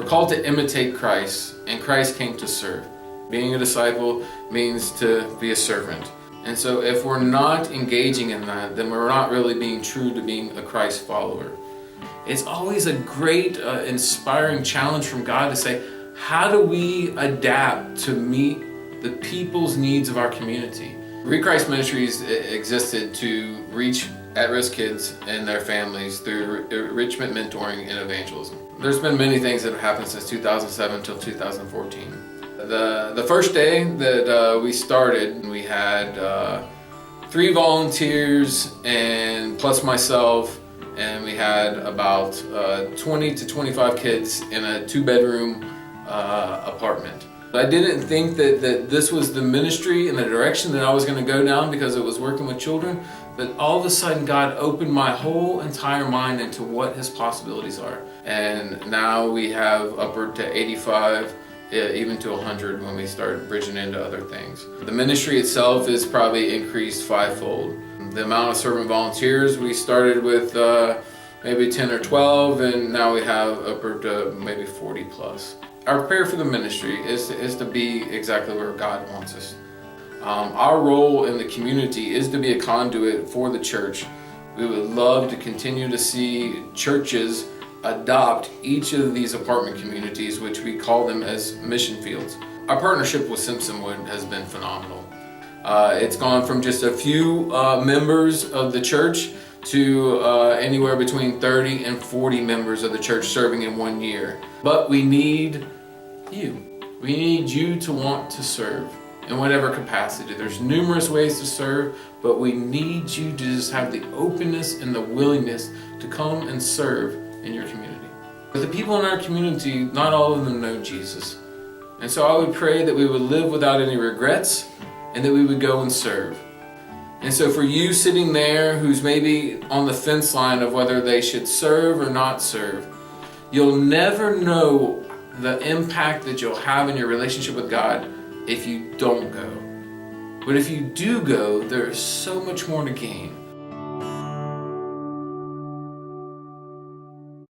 called to imitate Christ, and Christ came to serve. Being a disciple means to be a servant. And so if we're not engaging in that, then we're not really being true to being a Christ follower. It's always a great, inspiring challenge from God to say, how do we adapt to meet the people's needs of our community? ReChrist Ministries existed to reach at-risk kids and their families through enrichment, mentoring, and evangelism. There's been many things that have happened since 2007 till 2014. The first day that we started, we had 3 volunteers and plus myself, and we had about 20 to 25 kids in a 2-bedroom apartment. I didn't think that this was the ministry and the direction that I was going to go down because it was working with children, but all of a sudden God opened my whole entire mind into what His possibilities are. And now we have upward to 85, even to 100 when we start bridging into other things. The ministry itself is probably increased 5-fold. The amount of servant volunteers, we started with maybe 10 or 12, and now we have upward to maybe 40 plus. Our prayer for the ministry is to be exactly where God wants us. Our role in the community is to be a conduit for the church. We would love to continue to see churches adopt each of these apartment communities, which we call them as mission fields. Our partnership with Simpsonwood has been phenomenal. It's gone from just a few members of the church to anywhere between 30 and 40 members of the church serving in 1 year. But we need you. We need you to want to serve in whatever capacity. There's numerous ways to serve, but we need you to just have the openness and the willingness to come and serve in your community. But the people in our community, not all of them know Jesus. And so I would pray that we would live without any regrets and that we would go and serve. And so for you sitting there who's maybe on the fence line of whether they should serve or not serve, you'll never know the impact that you'll have in your relationship with God if you don't go. But if you do go, there is so much more to gain.